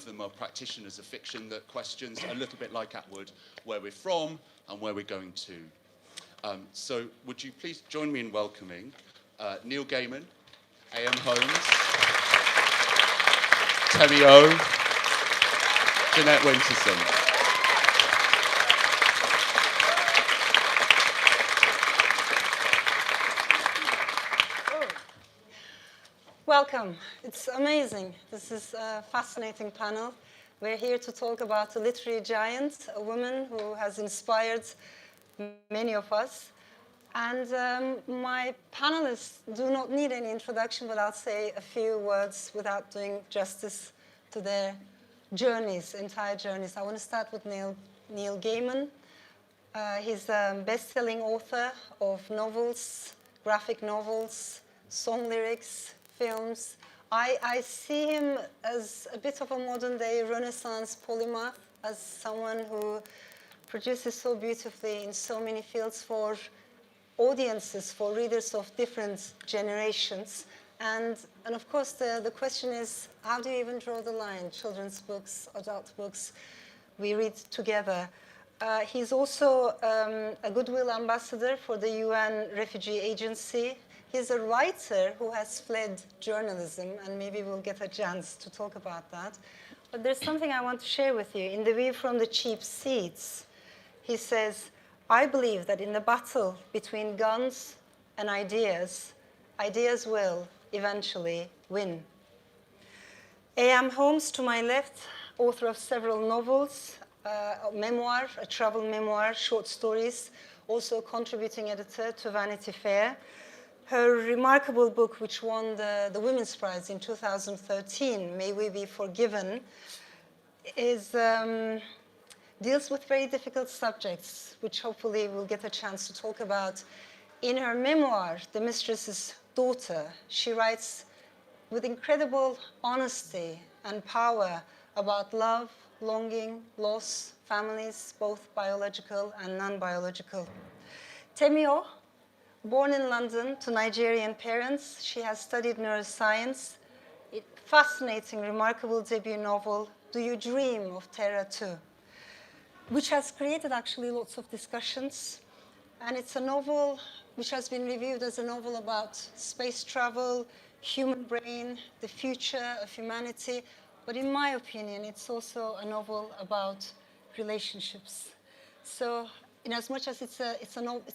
of them are practitioners of fiction that questions, a little bit like Atwood, where we're from and where we're going to. So would you please join me in welcoming Neil Gaiman, A.M. Holmes, Temi Jeanette Winterson. Welcome. It's amazing. This is a fascinating panel. We're here to talk about a literary giant, a woman who has inspired many of us. And my panelists do not need any introduction, but I'll say a few words without doing justice to their journeys, entire journeys. I want to start with Neil Gaiman. He's a best-selling author of novels, graphic novels, song lyrics, films. I see him as a bit of a modern-day Renaissance polymath, as someone who produces so beautifully in so many fields for audiences, for readers of different generations. And of course, the question is, how do you even draw the line? Children's books, adult books, we read together. He's also a goodwill ambassador for the UN Refugee Agency. He's a writer who has fled journalism, and maybe we'll get a chance to talk about that. But there's something I want to share with you. In The View from the Cheap Seats, he says, I believe that in the battle between guns and ideas, ideas will eventually win. A.M. Holmes, to my left, author of several novels, a memoir, a travel memoir, short stories, also a contributing editor to Vanity Fair. Her remarkable book, which won the Women's Prize in 2013, May We Be Forgiven, deals with very difficult subjects, which hopefully we'll get a chance to talk about. In her memoir, The Mistress's Daughter, she writes with incredible honesty and power about love, longing, loss, families, both biological and non-biological. Temi, born in London to Nigerian parents, she has studied neuroscience. A fascinating, remarkable debut novel, Do You Dream of Terra Too, which has created actually lots of discussions. And it's a novel which has been reviewed as a novel about space travel, human brain, the future of humanity. But in my opinion, it's also a novel about relationships. So in as much as it's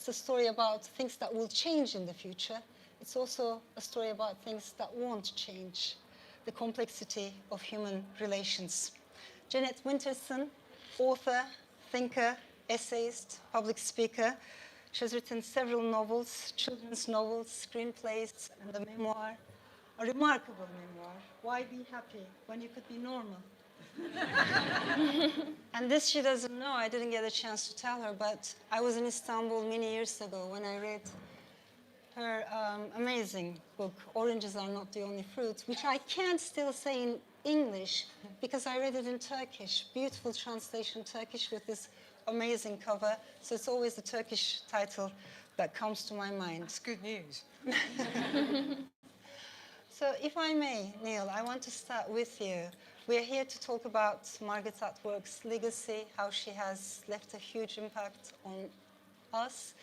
a story about things that will change in the future, it's also a story about things that won't change, the complexity of human relations. Jeanette Winterson, author, thinker, essayist, public speaker. She has written several novels, children's novels, screenplays, and a memoir, a remarkable memoir, Why Be Happy When You Could Be Normal? And this she doesn't know. I didn't get a chance to tell her, but I was in Istanbul many years ago when I read her amazing book, Oranges Are Not the Only Fruit, which I can't still say in English because I read it in Turkish. Beautiful translation Turkish with this amazing cover. So it's always the Turkish title that comes to my mind. That's good news. So if I may, Neil, I want to start with you. We're here to talk about Margaret Atwood's legacy, how she has left a huge impact on us.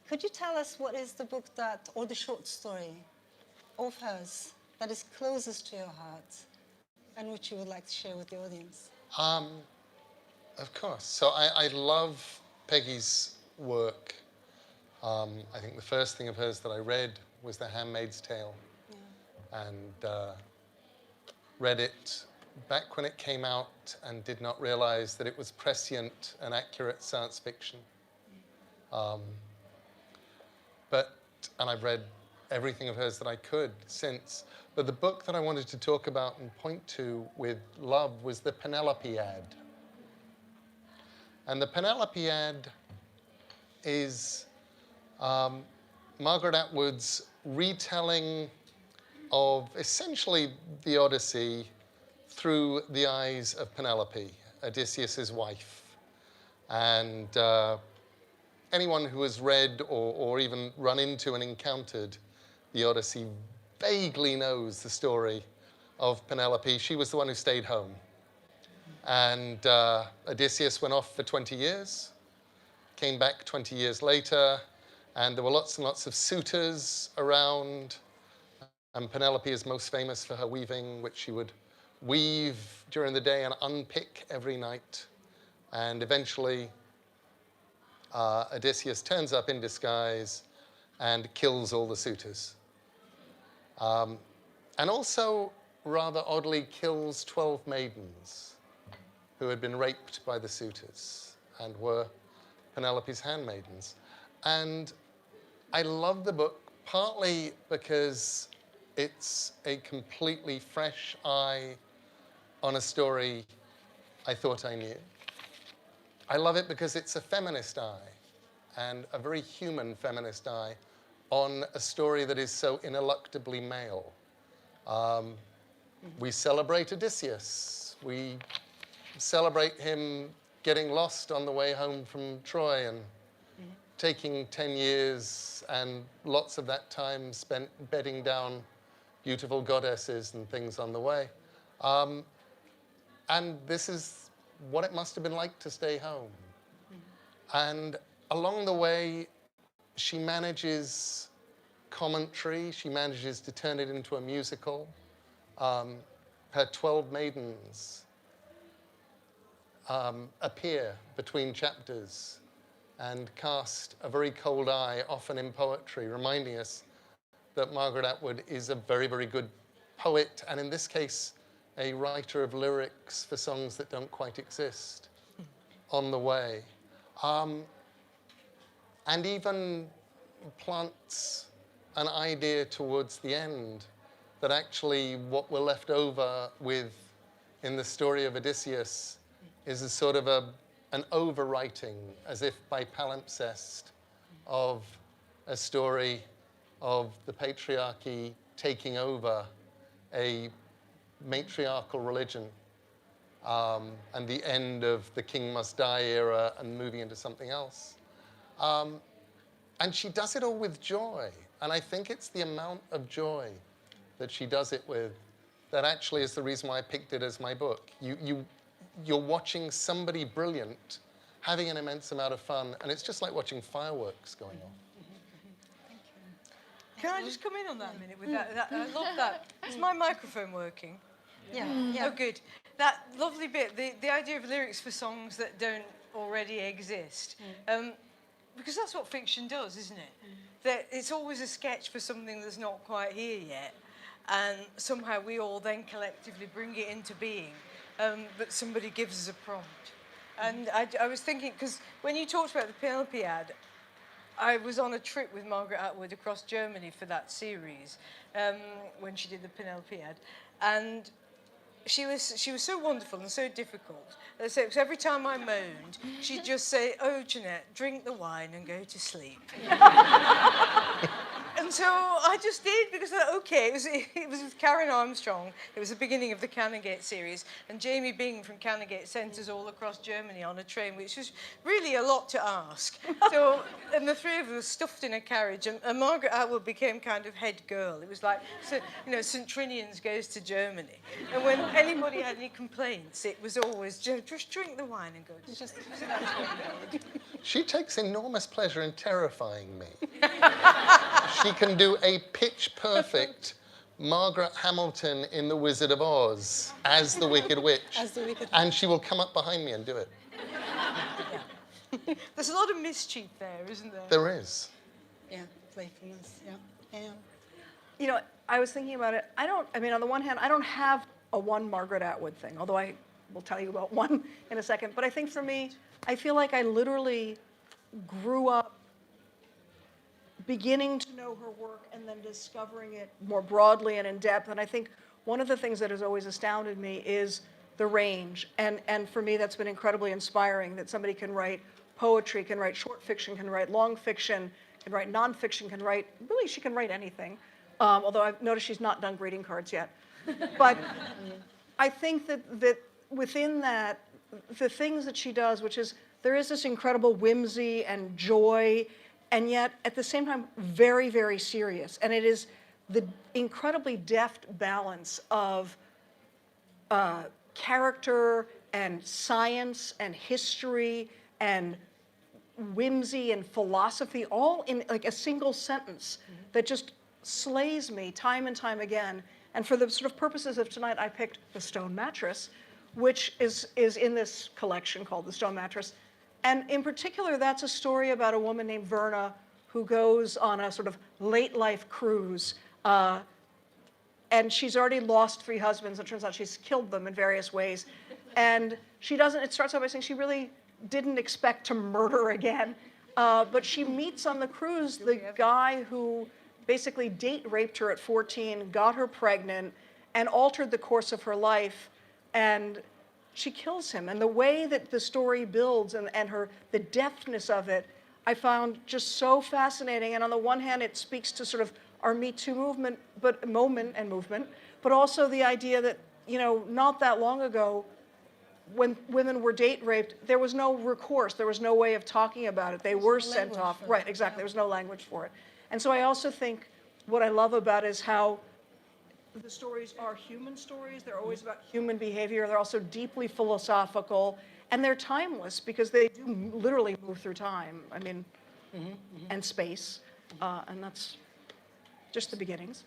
Could you tell us what is the book that, or the short story of hers that is closest to your heart and which you would like to share with the audience? Of course. So I love Peggy's work. I think the first thing of hers that I read was The Handmaid's Tale. Yeah. And read it back when it came out and did not realize that it was prescient and accurate science fiction. And I've read everything of hers that I could since. But the book that I wanted to talk about and point to with love was the Penelopead. And the Penelopead is Margaret Atwood's retelling of essentially the Odyssey through the eyes of Penelope, Odysseus's wife. And anyone who has read or even run into and encountered the Odyssey vaguely knows the story of Penelope, she was the one who stayed home. And Odysseus went off for 20 years, came back 20 years later, and there were lots and lots of suitors around. And Penelope is most famous for her weaving, which she would weave during the day and unpick every night. And eventually, Odysseus turns up in disguise and kills all the suitors. And also, rather oddly, kills 12 maidens who had been raped by the suitors and were Penelope's handmaidens. And I love the book partly because it's a completely fresh eye on a story I thought I knew. I love it because it's a feminist eye, and a very human feminist eye, on a story that is so ineluctably male. We celebrate Odysseus. We celebrate him getting lost on the way home from Troy and taking 10 years and lots of that time spent bedding down beautiful goddesses and things on the way. And this is what it must have been like to stay home. And along the way, she manages commentary. She manages to turn it into a musical. Her 12 maidens appear between chapters and cast a very cold eye, often in poetry, reminding us that Margaret Atwood is a very, very good poet, and in this case, a writer of lyrics for songs that don't quite exist on the way. And even plants an idea towards the end that actually what we're left over with in the story of Odysseus is a sort of an overwriting, as if by palimpsest, of a story of the patriarchy taking over a matriarchal religion, and the end of the king must die era and moving into something else. And she does it all with joy. And I think it's the amount of joy that she does it with that actually is the reason why I picked it as my book. You're watching somebody brilliant having an immense amount of fun, and it's just like watching fireworks going off. Can I just come in on that a minute with that? I love that. Is my microphone working? Yeah. Oh, good. That lovely bit, the idea of lyrics for songs that don't already exist. Because that's what fiction does, isn't it? That it's always a sketch for something that's not quite here yet. And somehow we all then collectively bring it into being. But somebody gives us a prompt. And I was thinking, because when you talked about the Penelopead, I was on a trip with Margaret Atwood across Germany for that series when she did the Penelopead, and she was so wonderful and so difficult. So every time I moaned, she'd just say, "Oh, Jeanette, drink the wine and go to sleep." And so I just did, because I thought, okay, it was with Karen Armstrong. It was the beginning of the Canongate series, and Jamie Bing from Canongate sent us all across Germany on a train, which was really a lot to ask. So, and the three of us stuffed in a carriage, and Margaret Atwood became kind of head girl. It was like, so, St. Trinian's goes to Germany. And when anybody had any complaints, it was always, just drink the wine and go to sleep. So that's what we did. She takes enormous pleasure in terrifying me. She can do a pitch-perfect Margaret Hamilton in The Wizard of Oz as the Wicked Witch. And she will come up behind me and do it. Yeah. There's a lot of mischief there, isn't there? There is. Yeah, playfulness, yeah. You know, I was thinking about it. I mean, on the one hand, I don't have a one Margaret Atwood thing, although I will tell you about one in a second. But I think for me, I feel like I literally grew up beginning to know her work and then discovering it more broadly and in depth. And I think one of the things that has always astounded me is the range. And for me, that's been incredibly inspiring, that somebody can write poetry, can write short fiction, can write long fiction, can write nonfiction, can write, really, she can write anything. Although I've noticed she's not done greeting cards yet. But I think that within that, the things that she does, which is, there is this incredible whimsy and joy, and yet at the same time, very, very serious. And it is the incredibly deft balance of character and science and history and whimsy and philosophy all in like a single sentence that just slays me time and time again. And for the sort of purposes of tonight, I picked The Stone Mattress, which is in this collection called The Stone Mattress. And in particular, that's a story about a woman named Verna who goes on a sort of late life cruise. And she's already lost 3 husbands. It turns out she's killed them in various ways. And she doesn't, it starts out by saying she really didn't expect to murder again. But she meets on the cruise the guy who basically date raped her at 14, got her pregnant, and altered the course of her life. And she kills him. And the way that the story builds and the deftness of it, I found just so fascinating. And on the one hand, it speaks to sort of our Me Too movement, but also the idea that, you know, not that long ago, when women were date raped, there was no recourse. There was no way of talking about it. They were sent off. Right, exactly. There was no language for it. And so I also think what I love about it is how the stories are human stories. They're always about human behavior. They're also deeply philosophical, and they're timeless because they do literally move through time. I mean, and space, and that's just the beginnings.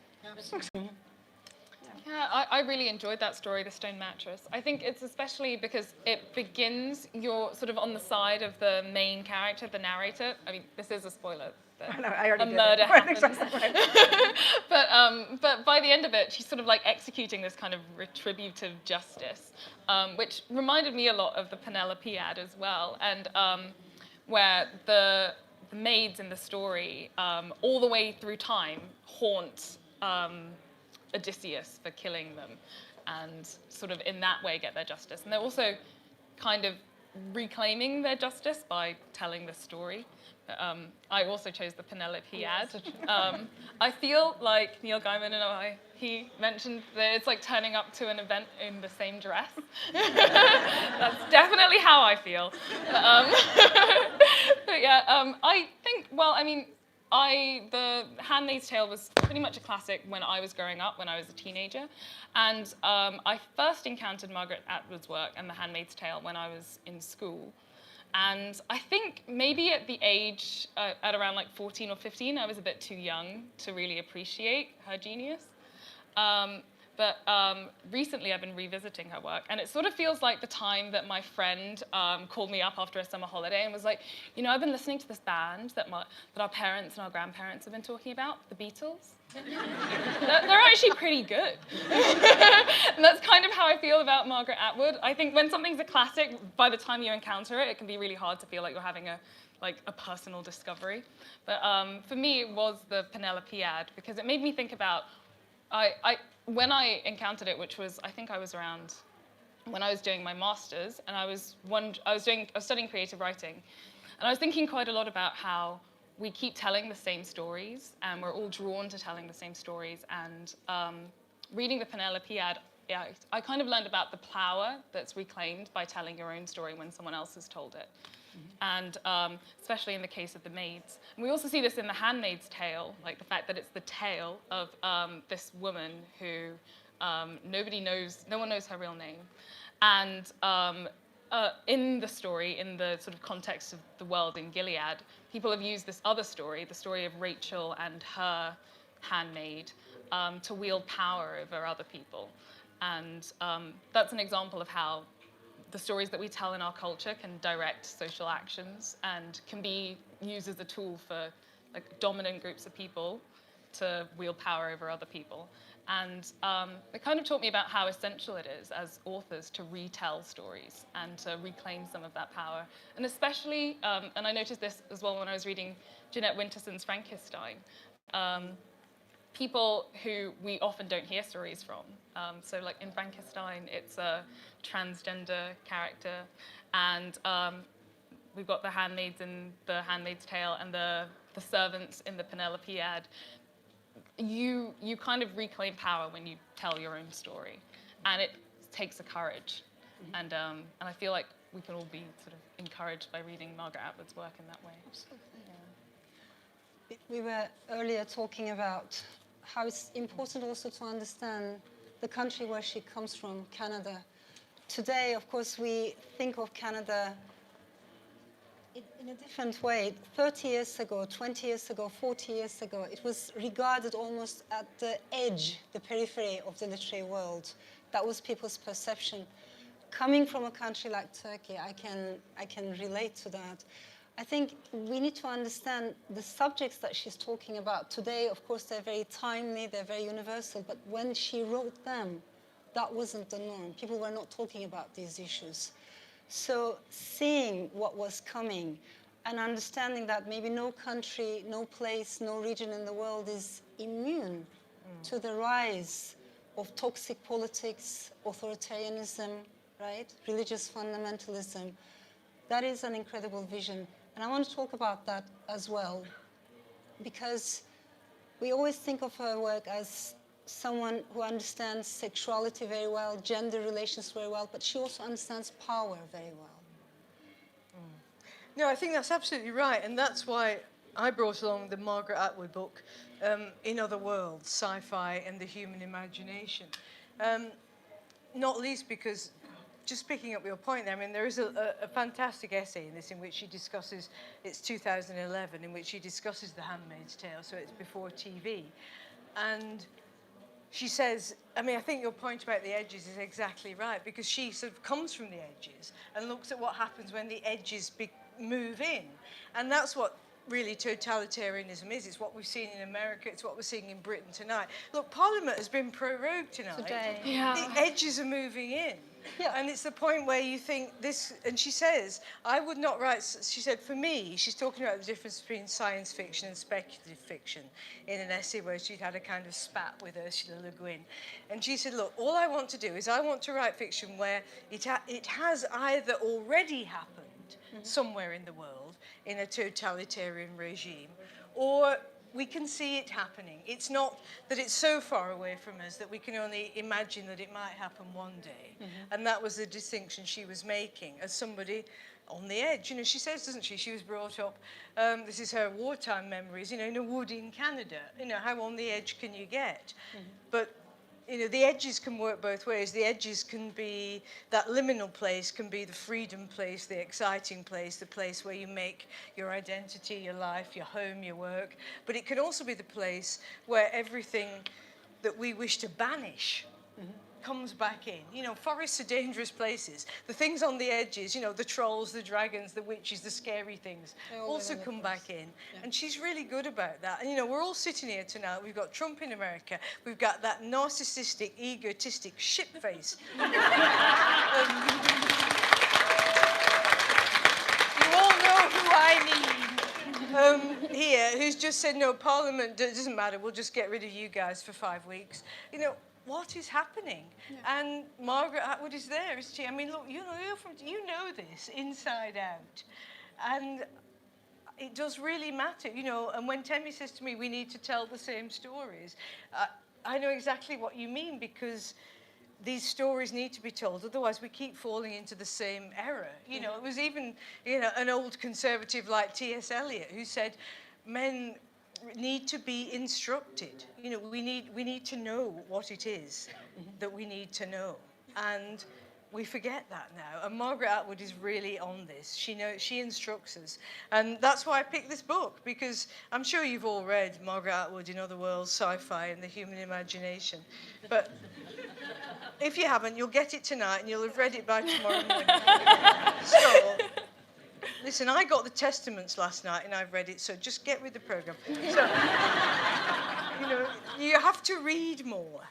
Yeah, I really enjoyed that story, The Stone Mattress. I think it's especially because it begins, you're sort of on the side of the main character, the narrator. I mean, this is a spoiler. I know, I already a did murder it. happens. Exactly right. But by the end of it, she's sort of like executing this kind of retributive justice, which reminded me a lot of the Penelopead as well, and where the maids in the story, all the way through time, haunt Odysseus for killing them, and sort of in that way get their justice. And they're also kind of reclaiming their justice by telling the story. I also chose the Penelopead. Yes. I feel like Neil Gaiman and he mentioned that it's like turning up to an event in the same dress. That's definitely how I feel. But yeah, I think, well, I mean, The Handmaid's Tale was pretty much a classic when I was growing up, when I was a teenager. And I first encountered Margaret Atwood's work and The Handmaid's Tale when I was in school. And I think maybe at the age, at around like 14 or 15, I was a bit too young to really appreciate her genius. But recently I've been revisiting her work, and it sort of feels like the time that my friend called me up after a summer holiday and was like, you know, I've been listening to this band that our parents and our grandparents have been talking about, the Beatles. They're actually pretty good. And that's kind of how I feel about Margaret Atwood. I think when something's a classic, by the time you encounter it, it can be really hard to feel like you're having a personal discovery. But for me, it was the Penelopead, because it made me think about, when I encountered it, which was, I think I was around when I was doing my master's, and I was studying creative writing, and I was thinking quite a lot about how we keep telling the same stories, and we're all drawn to telling the same stories. And reading the Penelopead, yeah, I kind of learned about the power that's reclaimed by telling your own story when someone else has told it. And especially in the case of the maids. And we also see this in The Handmaid's Tale, like the fact that it's the tale of this woman who no one knows her real name. And in the story, in the sort of context of the world in Gilead, people have used this other story, the story of Rachel and her handmaid, to wield power over other people. And that's an example of how the stories that we tell in our culture can direct social actions and can be used as a tool for like dominant groups of people to wield power over other people. And it kind of taught me about how essential it is as authors to retell stories and to reclaim some of that power. And especially, and I noticed this as well when I was reading Jeanette Winterson's Frankenstein, people who we often don't hear stories from. So like in Frankenstein, it's a transgender character, and we've got the handmaids in The Handmaid's Tale and the servants in the Penelopead. You kind of reclaim power when you tell your own story, and it takes a courage. And I feel like we can all be sort of encouraged by reading Margaret Atwood's work in that way. We were earlier talking about how it's important also to understand the country where she comes from, Canada. Today, of course, we think of Canada in a different way. 30 years ago, 20 years ago, 40 years ago, it was regarded almost at the edge, the periphery of the literary world. That was people's perception. Coming from a country like Turkey, I can relate to that. I think we need to understand the subjects that she's talking about today. Of course, they're very timely, they're very universal, but when she wrote them, that wasn't the norm. People were not talking about these issues. So seeing what was coming and understanding that maybe no country, no place, no region in the world is immune to the rise of toxic politics, authoritarianism, right? Religious fundamentalism. That is an incredible vision. And I want to talk about that as well, because we always think of her work as someone who understands sexuality very well, gender relations very well, but she also understands power very well. No, I think that's absolutely right, and that's why I brought along the Margaret Atwood book, In Other Worlds, Sci-Fi and the Human Imagination. Not least because, just picking up your point there, I mean, there is a fantastic essay in this in which she discusses, it's 2011, in which she discusses The Handmaid's Tale, so it's before TV. And she says, I mean, I think your point about the edges is exactly right, because she sort of comes from the edges and looks at what happens when the edges move in. And that's what really totalitarianism is. It's what we've seen in America. It's what we're seeing in Britain tonight. Look, Parliament has been prorogued tonight. Today. Yeah. The edges are moving in. Yeah. And it's the point where you think this, and she says, I would not write, she said, for me, she's talking about the difference between science fiction and speculative fiction in an essay where she'd had a kind of spat with Ursula Le Guin. And she said, look, all I want to do is I want to write fiction where it has either already happened somewhere in the world in a totalitarian regime, or we can see it happening. It's not that it's so far away from us that we can only imagine that it might happen one day. And that was the distinction she was making as somebody on the edge. You know, she says, doesn't she, she was brought up, this is her wartime memories, you know, in a wood in Canada. You know, how on the edge can you get? But you know, the edges can work both ways. The edges can be, that liminal place can be the freedom place, the exciting place, the place where you make your identity, your life, your home, your work. But it can also be the place where everything that we wish to banish comes back in. You know, forests are dangerous places. The things on the edges, you know, the trolls, the dragons, the witches, the scary things, also come back in. Yeah. And she's really good about that. And, you know, we're all sitting here tonight. We've got Trump in America. We've got that narcissistic, egotistic shit face. You all know who I mean. Here, who's just said, no, Parliament doesn't matter. We'll just get rid of you guys for 5 weeks. You know, what is happening? Yeah. And Margaret Atwood is there, isn't she? I mean, look, you know this inside out. And it does really matter, you know. And when Temi says to me, we need to tell the same stories, I know exactly what you mean, because these stories need to be told. Otherwise, we keep falling into the same error. You know, it was even, you know, an old conservative like T.S. Eliot who said, men need to be instructed. You know, we need to know what it is that we need to know, and we forget that now. And Margaret Atwood is really on this. She instructs us, and that's why I picked this book, because I'm sure you've all read Margaret Atwood, In Other Worlds, Sci-Fi and the Human Imagination, but if you haven't, you'll get it tonight, and you'll have read it by tomorrow morning. So. Listen, I got the Testaments last night and I've read it, so just get with the program. So, you know, you have to read more.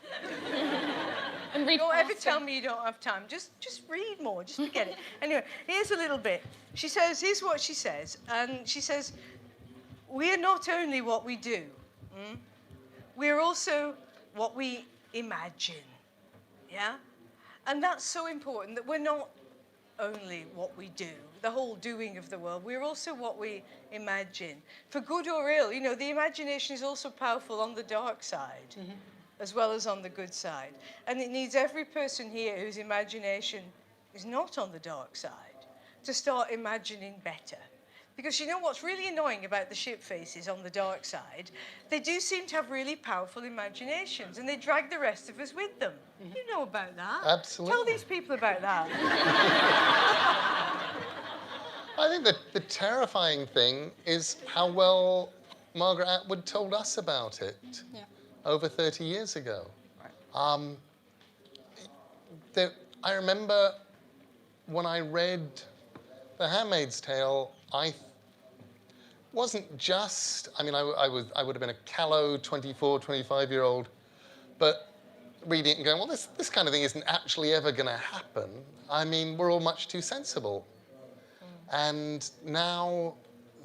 And read don't ever tell me you don't have time. Just read more, just forget it. Anyway, here's a little bit. She says, here's what she says. And she says, we are not only what we do, we are also what we imagine. Yeah? And that's so important, that we're not only what we do, the whole doing of the world. We're also what we imagine. For good or ill, you know, the imagination is also powerful on the dark side, as well as on the good side. And it needs every person here whose imagination is not on the dark side to start imagining better, Because you know what's really annoying about the ship faces on the dark side? They do seem to have really powerful imaginations, and they drag the rest of us with them. You know about that. Absolutely. Tell these people about that. I think that the terrifying thing is how well Margaret Atwood told us about it over 30 years ago. I remember when I read The Handmaid's Tale, I wasn't just, I mean, I would have been a callow 24, 25-year-old, but reading it and going, well, this kind of thing isn't actually ever going to happen. I mean, we're all much too sensible. And now,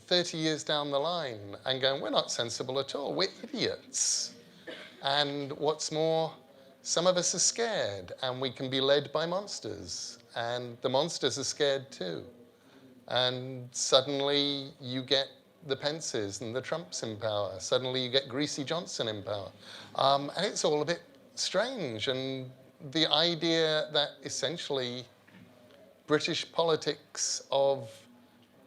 30 years down the line, and going, we're not sensible at all. We're idiots. And what's more, some of us are scared, and we can be led by monsters. And the monsters are scared too. And suddenly you get the Pences and the Trumps in power. Suddenly you get Greasy Johnson in power. And it's all a bit strange. And the idea that essentially British politics of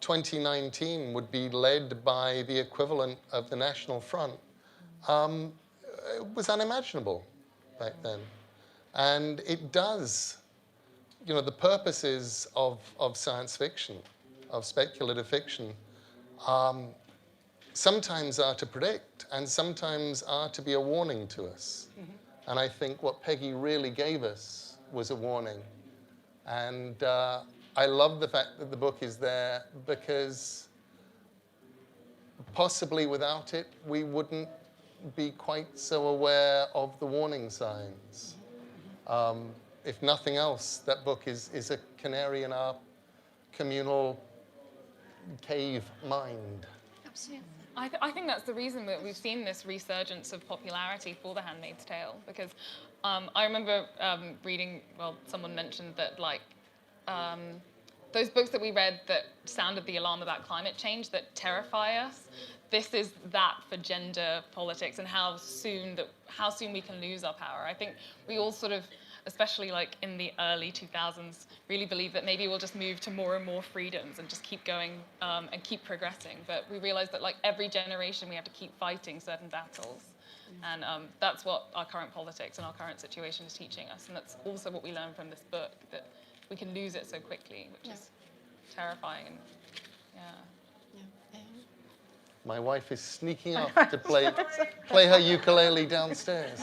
2019 would be led by the equivalent of the National Front was unimaginable back then. And it does, you know, the purposes of science fiction, of speculative fiction, sometimes are to predict and sometimes are to be a warning to us. And I think what Peggy really gave us was a warning. And I love the fact that the book is there because possibly without it, we wouldn't be quite so aware of the warning signs. If nothing else, that book is a canary in our communal cave mind. Absolutely. I think that's the reason that we've seen this resurgence of popularity for The Handmaid's Tale, because I remember reading, well, someone mentioned that, like, those books that we read that sounded the alarm about climate change, that terrify us, this is that for gender politics and how soon we can lose our power. I think we all sort of, especially like in the early 2000s, really believe that maybe we'll just move to more and more freedoms and just keep going and keep progressing. But we realize that like every generation we have to keep fighting certain battles. And that's what our current politics and our current situation is teaching us. And that's also what we learn from this book, that we can lose it so quickly, which is terrifying. And, My wife is sneaking up to play her ukulele downstairs.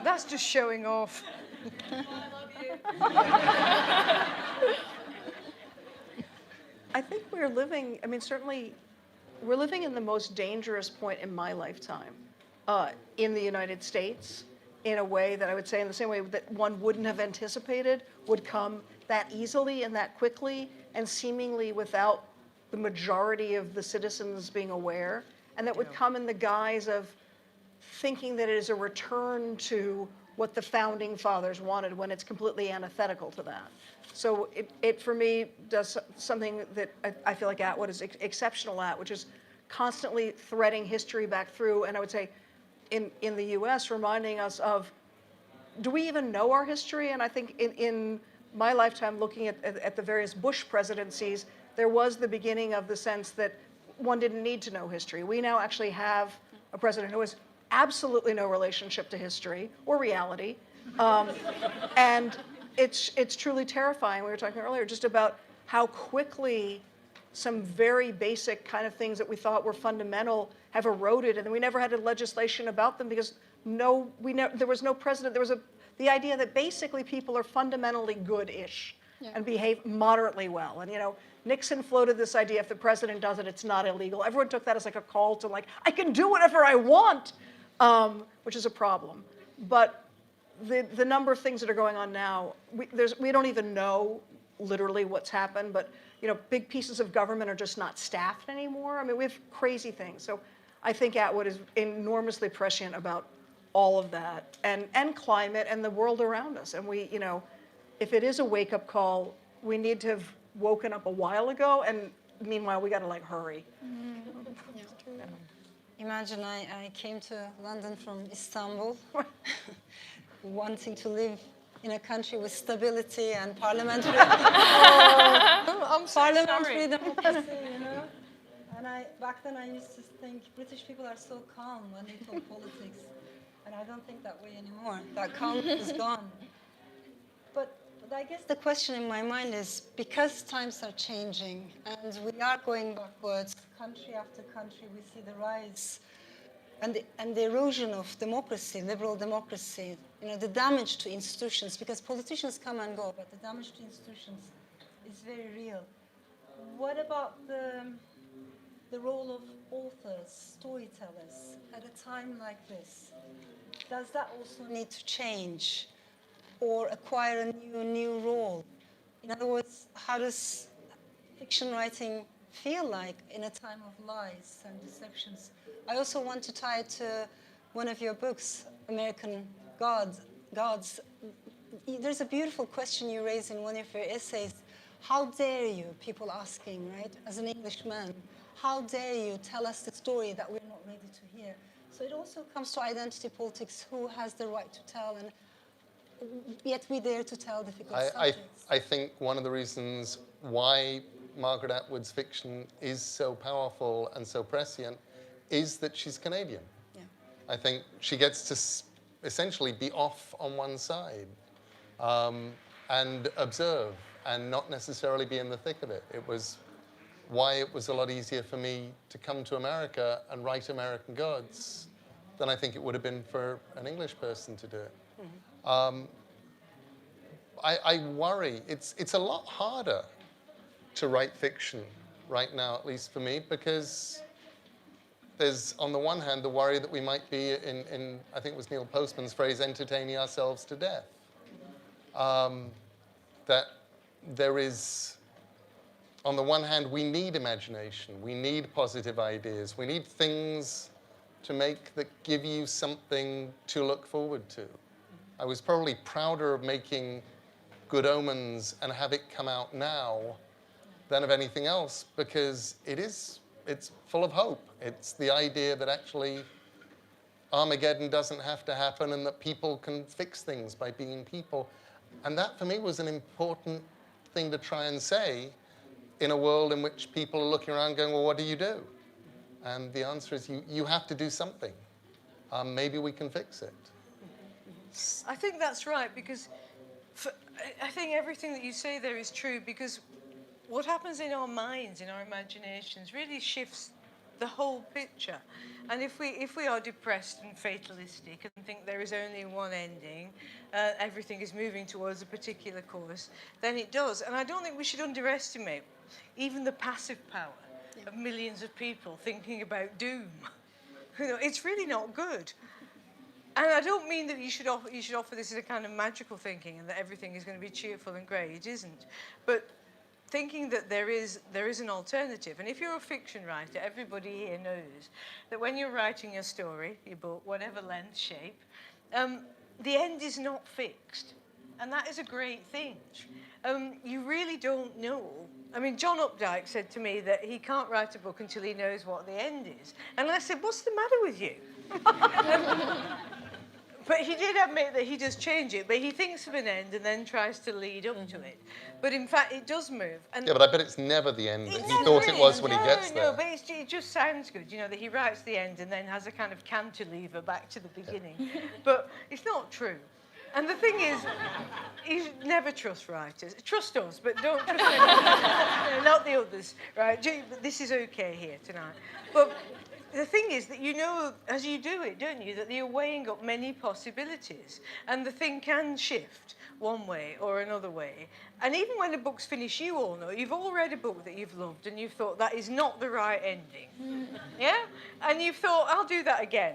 That's just showing off. I think we're living, I mean, certainly, we're living in the most dangerous point in my lifetime in the United States, in a way that I would say, in the same way that one wouldn't have anticipated would come that easily and that quickly and seemingly without the majority of the citizens being aware, and that would come in the guise of thinking that it is a return to what the founding fathers wanted when it's completely antithetical to that. So it for me does something that I feel like Atwood is exceptional at, which is constantly threading history back through, and I would say in the US, reminding us of, do we even know our history? And I think in my lifetime, looking at the various Bush presidencies, there was the beginning of the sense that one didn't need to know history. We now actually have a president who has absolutely no relationship to history or reality. And it's truly terrifying. We were talking earlier just about how quickly some very basic kind of things that we thought were fundamental have eroded, and we never had a legislation about them because there was no precedent. There was the idea that basically people are fundamentally good-ish and behave moderately well. And, you know, Nixon floated this idea, if the president does it, it's not illegal. Everyone took that as like a call to like, I can do whatever I want, which is a problem. But the number of things that are going on now, we don't even know literally what's happened, but, you know, big pieces of government are just not staffed anymore. I mean, we have crazy things. So I think Atwood is enormously prescient about all of that, and climate and the world around us. And we, you know, if it is a wake-up call, we need to have woken up a while ago, and meanwhile, we got to like hurry. Yeah. Imagine I came to London from Istanbul, wanting to live in a country with stability and parliamentary, I'm so parliamentary sorry. democracy, you know. And back then I used to think British people are so calm when they talk politics. And I don't think that way anymore. That calm is gone. But I guess the question in my mind is, because times are changing and we are going backwards, country after country, we see the rise and the erosion of democracy, liberal democracy, you know, the damage to institutions, because politicians come and go, but the damage to institutions is very real. What about the role of authors, storytellers, at a time like this? Does that also need to change or acquire a new role? In other words, how does fiction writing feel like in a time of lies and deceptions? I also want to tie it to one of your books, American Gods. There's a beautiful question you raise in one of your essays. How dare you, people asking, right, as an Englishman, how dare you tell us the story that we're not ready to hear? So it also comes to identity politics, who has the right to tell, and yet we dare to tell difficult subjects. I think one of the reasons why Margaret Atwood's fiction is so powerful and so prescient is that she's Canadian. Yeah. I think she gets to essentially be off on one side and observe and not necessarily be in the thick of it. It was why it was a lot easier for me to come to America and write American Gods than I think it would have been for an English person to do it. Mm-hmm. I worry, it's a lot harder to write fiction right now, at least for me, because there's, on the one hand, the worry that we might be in I think it was Neil Postman's phrase, entertaining ourselves to death. That there is, on the one hand, we need imagination, we need positive ideas, we need things to make that give you something to look forward to. I was probably prouder of making Good Omens and have it come out now than of anything else, because it's full of hope. It's the idea that actually Armageddon doesn't have to happen and that people can fix things by being people. And that, for me, was an important thing to try and say in a world in which people are looking around going, well, what do you do? And the answer is you have to do something. Maybe we can fix it. I think that's right, because I think everything that you say there is true, because what happens in our minds, in our imaginations, really shifts the whole picture. And if we are depressed and fatalistic and think there is only one ending, everything is moving towards a particular course, then it does. And I don't think we should underestimate even the passive power of millions of people thinking about doom. You know, it's really not good. And I don't mean that you should offer this as a kind of magical thinking and that everything is going to be cheerful and grey. It isn't. But thinking that there is an alternative. And if you're a fiction writer, everybody here knows that when you're writing your story, your book, whatever length, shape, the end is not fixed. And that is a great thing. You really don't know. I mean, John Updike said to me that he can't write a book until he knows what the end is. And I said, what's the matter with you? But he did admit that he does change it, but he thinks of an end and then tries to lead up to it. But in fact, it does move. And yeah, but I bet it's never the end that he thought it was when he gets there. No, but it just sounds good, you know, that he writes the end and then has a kind of cantilever back to the beginning. But it's not true. And the thing is, you should never trust writers. Trust us, but don't trust anyone. Not the others, right? This is okay here tonight. But the thing is that you know, as you do it, don't you, that you're weighing up many possibilities. And the thing can shift one way or another way. And even when the book's finished, you all know, you've all read a book that you've loved and you've thought, that is not the right ending. Yeah? And you've thought, I'll do that again.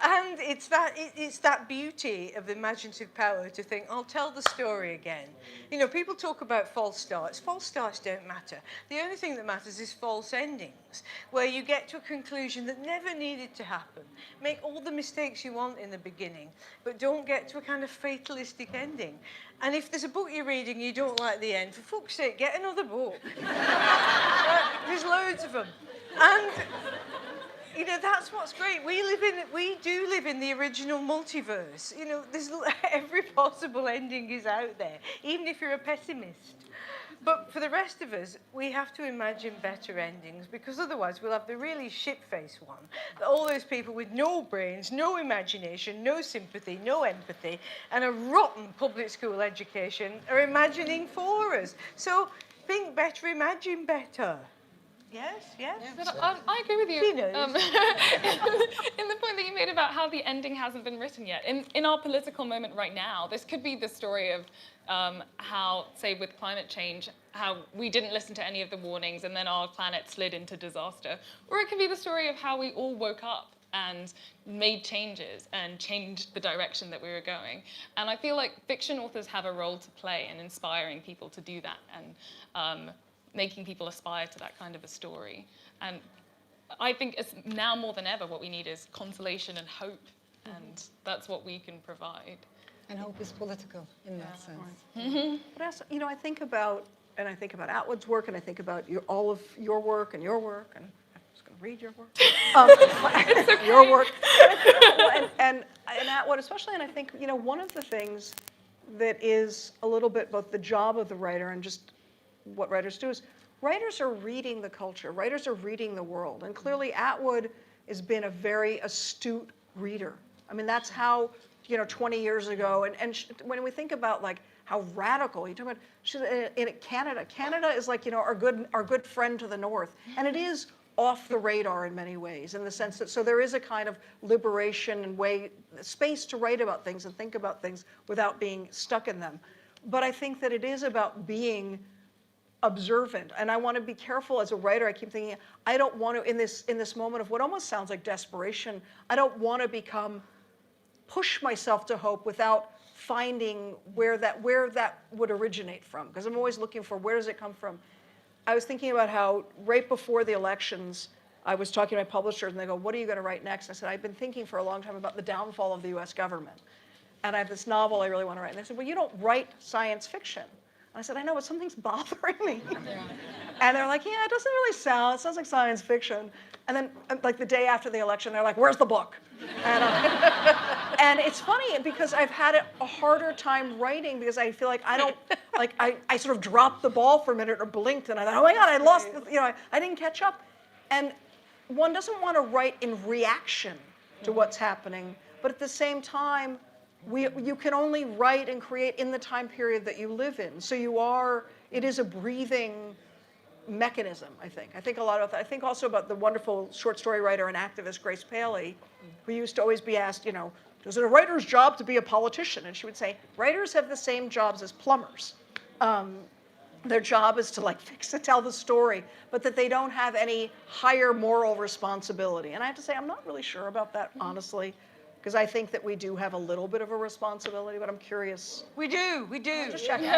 And it's that beauty of imaginative power to think, I'll tell the story again. You know, people talk about false starts. False starts don't matter. The only thing that matters is false endings, where you get to a conclusion that never needed to happen. Make all the mistakes you want in the beginning, but don't get to a kind of fatalistic ending. And if there's a book you're reading and you don't like the end, for fuck's sake, get another book. There's loads of them. And you know, that's what's great. We do live in the original multiverse. You know, there's every possible ending is out there, even if you're a pessimist. But for the rest of us, we have to imagine better endings, because otherwise we'll have the really shit-faced one. All those people with no brains, no imagination, no sympathy, no empathy, and a rotten public school education are imagining for us. So think better, imagine better. Yes, yes. But I agree with you. She knows. In the point that you made about how the ending hasn't been written yet. In our political moment right now, this could be the story of how, say, with climate change, how we didn't listen to any of the warnings and then our planet slid into disaster. Or it could be the story of how we all woke up and made changes and changed the direction that we were going. And I feel like fiction authors have a role to play in inspiring people to do that and making people aspire to that kind of a story. And I think it's now more than ever what we need is consolation and hope, and that's what we can provide. And hope is political in that sense. Right. But also, you know, I think about Atwood's work, and I think about all of your work, and I'm just going to read your work. Your work. And Atwood especially, and I think, you know, one of the things that is a little bit both the job of the writer and just what writers do is writers are reading the culture, writers are reading the world, and clearly Atwood has been a very astute reader. I mean, that's how, you know, 20 years ago, when we think about like how radical, you talk about she's in Canada. Canada is like, you know, our good friend to the north, and it is off the radar in many ways, in the sense that so there is a kind of liberation and space to write about things and think about things without being stuck in them. But I think that it is about being observant, and I want to be careful as a writer. I keep thinking, I don't want to, in this moment of what almost sounds like desperation, I don't want to push myself to hope without finding where that would originate from, because I'm always looking for where does it come from. I was thinking about how right before the elections, I was talking to my publishers, and they go, what are you going to write next? I said, I've been thinking for a long time about the downfall of the US government, and I have this novel I really want to write. And they said, well, you don't write science fiction. I said, I know, but something's bothering me. And they're like, yeah, it sounds like science fiction. And then, like the day after the election, they're like, where's the book? And it's funny because I've had a harder time writing because I feel like I sort of dropped the ball for a minute or blinked, and I thought, oh my God, I lost, I didn't catch up. And one doesn't want to write in reaction to what's happening, but at the same time, you can only write and create in the time period that you live in. So it is a breathing mechanism, I think. I think also about the wonderful short story writer and activist Grace Paley, who used to always be asked, you know, is it a writer's job to be a politician? And she would say, writers have the same jobs as plumbers. Their job is to tell the story, but that they don't have any higher moral responsibility. And I have to say, I'm not really sure about that, honestly. Because I think that we do have a little bit of a responsibility, but I'm curious. We do. Just checking.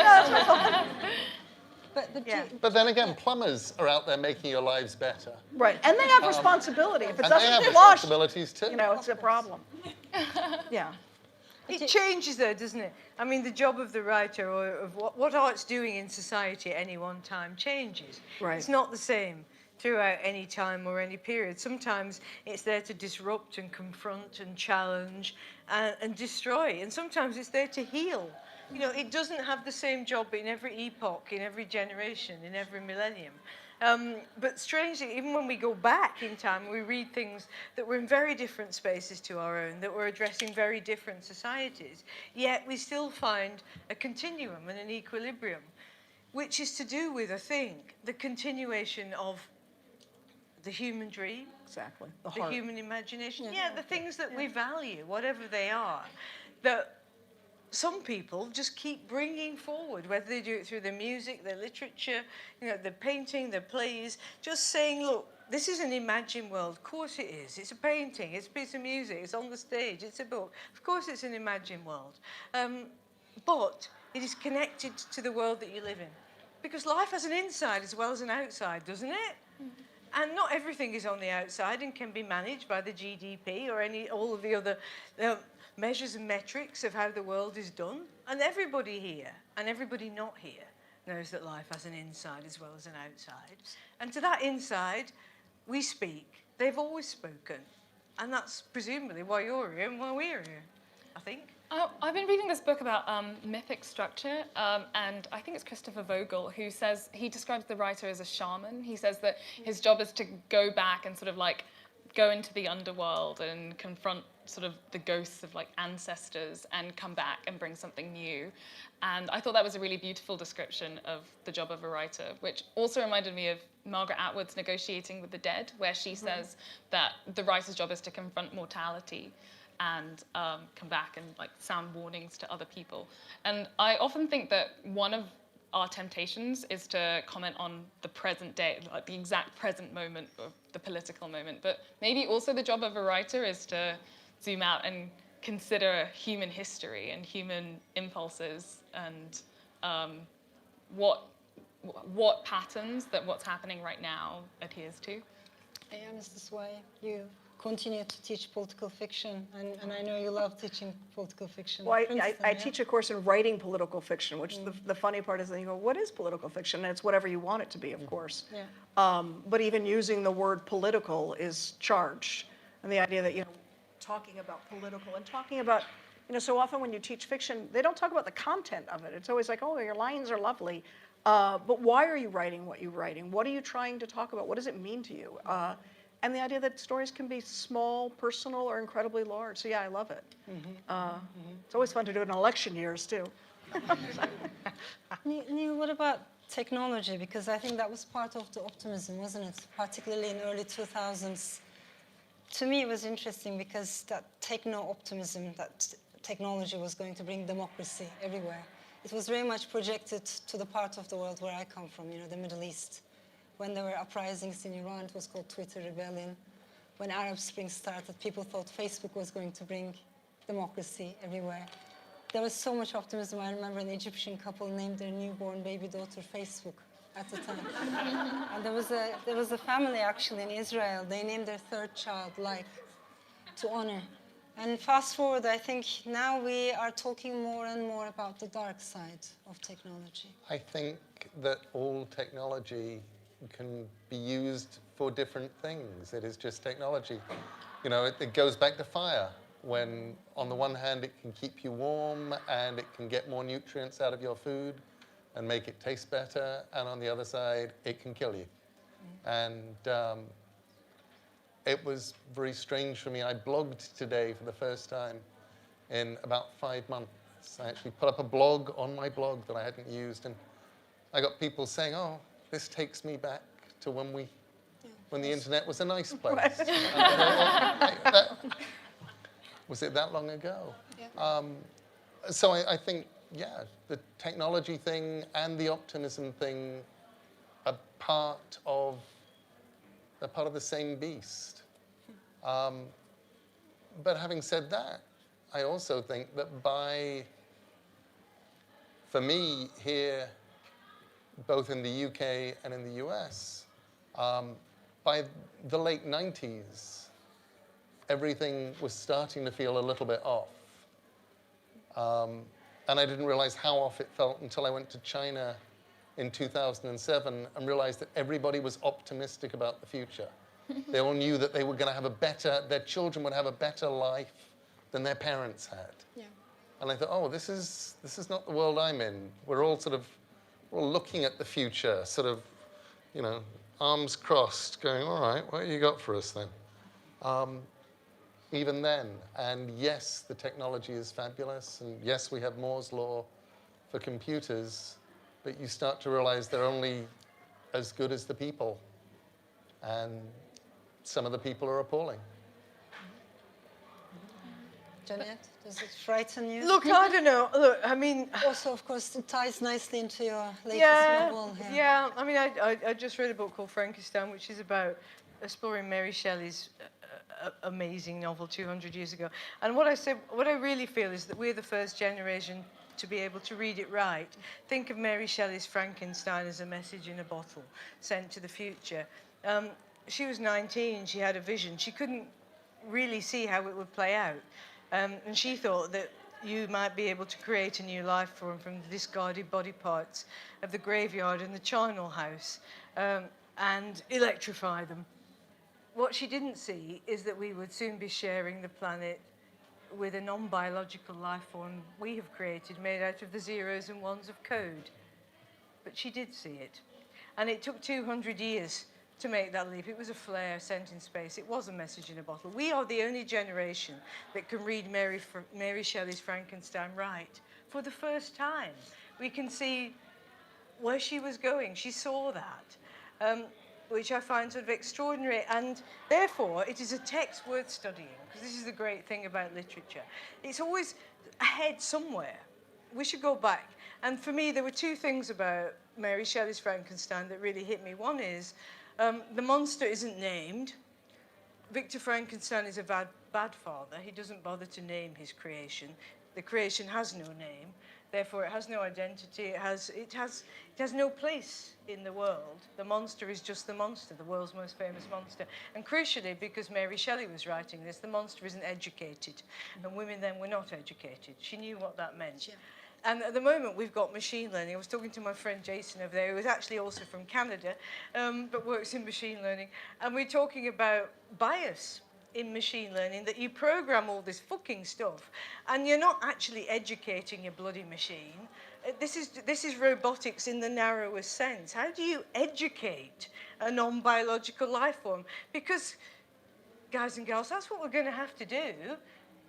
But then again, plumbers are out there making your lives better. Right, and they have responsibility. If it and they have doesn't flush, responsibilities too. you know, it's a problem. Yeah. It changes though, doesn't it? I mean, the job of the writer or of what art's doing in society at any one time changes. Right. It's not the same throughout any time or any period. Sometimes it's there to disrupt and confront and challenge and destroy. And sometimes it's there to heal. You know, it doesn't have the same job in every epoch, in every generation, in every millennium. But strangely, even when we go back in time, we read things that were in very different spaces to our own, that were addressing very different societies. Yet we still find a continuum and an equilibrium, which is to do with, I think, the continuation of the human dream. Exactly. The human imagination. Yeah, the things that we value, whatever they are, that some people just keep bringing forward, whether they do it through their music, their literature, you know, their painting, their plays, just saying, look, this is an imagined world. Of course it is. It's a painting, it's a piece of music, it's on the stage, it's a book. Of course it's an imagined world. But it is connected to the world that you live in. Because life has an inside as well as an outside, doesn't it? And not everything is on the outside and can be managed by the GDP or all of the other measures and metrics of how the world is done. And everybody here and everybody not here knows that life has an inside as well as an outside. And to that inside, we speak they've always spoken. And that's presumably why you're here and why we're here, I think. I've been reading this book about mythic structure, and I think it's Christopher Vogel who says, he describes the writer as a shaman. He says that his job is to go back and sort of like go into the underworld and confront sort of the ghosts of like ancestors and come back and bring something new. And I thought that was a really beautiful description of the job of a writer, which also reminded me of Margaret Atwood's Negotiating with the Dead, where she says that the writer's job is to confront mortality and come back and like sound warnings to other people. And I often think that one of our temptations is to comment on the present day, like the exact present moment of the political moment. But maybe also the job of a writer is to zoom out and consider human history and human impulses and what patterns that what's happening right now adheres to. And this is why you continue to teach political fiction, and I know you love teaching political fiction. Well, Princeton, I yeah? teach a course in writing political fiction, which the funny part is that you go, what is political fiction? And it's whatever you want it to be, of course. Yeah. But even using the word political is charged. And the idea that, talking about political and talking about, so often when you teach fiction, they don't talk about the content of it. It's always like, oh, your lines are lovely. But why are you writing what you're writing? What are you trying to talk about? What does it mean to you? And the idea that stories can be small, personal, or incredibly large. So yeah, I love it. It's always fun to do it in election years, too. Neil, what about technology? Because I think that was part of the optimism, wasn't it? Particularly in early 2000s. To me, it was interesting because that techno-optimism, that technology was going to bring democracy everywhere. It was very much projected to the part of the world where I come from, the Middle East. When there were uprisings in Iran, it was called Twitter rebellion. When Arab Spring started, people thought Facebook was going to bring democracy everywhere. There was so much optimism. I remember an Egyptian couple named their newborn baby daughter Facebook at the time. And there was a family actually in Israel. They named their third child Life to honor. And fast forward, I think now we are talking more and more about the dark side of technology. I think that all technology can be used for different things. It is just technology. It goes back to fire, when on the one hand it can keep you warm and it can get more nutrients out of your food and make it taste better, and on the other side it can kill you. And it was very strange for me. I blogged today for the first time in about 5 months. I actually put up a blog on my blog that I hadn't used, and I got people saying, oh, this takes me back to when the internet was a nice place. Was it that long ago? Yeah. So I think, yeah, the technology thing and the optimism thing are part of the same beast. But having said that, I also think that for me here, both in the UK and in the US, by the late 90s, everything was starting to feel a little bit off. And I didn't realize how off it felt until I went to China in 2007 and realized that everybody was optimistic about the future. They all knew that they were going to have their children would have a better life than their parents had. Yeah. And I thought, oh, this is not the world I'm in. We're all looking at the future, sort of, arms crossed, going, all right, what have you got for us then? Even then. And yes, the technology is fabulous. And yes, we have Moore's law for computers. But you start to realize they're only as good as the people. And some of the people are appalling. Jeanette, does it frighten you? Look, I don't know. Look, I mean... Also, of course, it ties nicely into your latest novel. Yeah. I mean, I just read a book called Frankenstein, which is about exploring Mary Shelley's amazing novel 200 years ago. And what I really feel is that we're the first generation to be able to read it right. Think of Mary Shelley's Frankenstein as a message in a bottle sent to the future. She was 19, she had a vision. She couldn't really see how it would play out. And she thought that you might be able to create a new life form from the discarded body parts of the graveyard and the charnel house and electrify them. what she didn't see is that we would soon be sharing the planet with a non-biological life form we have created, made out of the zeros and ones of code. But she did see it. And it took 200 years to make that leap. It was a flare sent in space. It was a message in a bottle. We are the only generation that can read Mary Shelley's Frankenstein right for the first time. We can see where she was going. She saw that, which I find sort of extraordinary. And therefore, it is a text worth studying, because this is the great thing about literature. It's always ahead somewhere. We should go back. And for me, there were two things about Mary Shelley's Frankenstein that really hit me. One is the monster isn't named. Victor Frankenstein is a bad father. He doesn't bother to name his creation. The creation has no name. Therefore, it has no identity. It has no place in the world. The monster is just the monster, the world's most famous monster. And crucially, because Mary Shelley was writing this, the monster isn't educated. And women then were not educated. She knew what that meant. Yeah. And at the moment, we've got machine learning. I was talking to my friend Jason over there, who is actually also from Canada, but works in machine learning. And we're talking about bias in machine learning, that you program all this fucking stuff, and you're not actually educating your bloody machine. This is robotics in the narrowest sense. How do you educate a non-biological life form? Because, guys and girls, that's what we're going to have to do,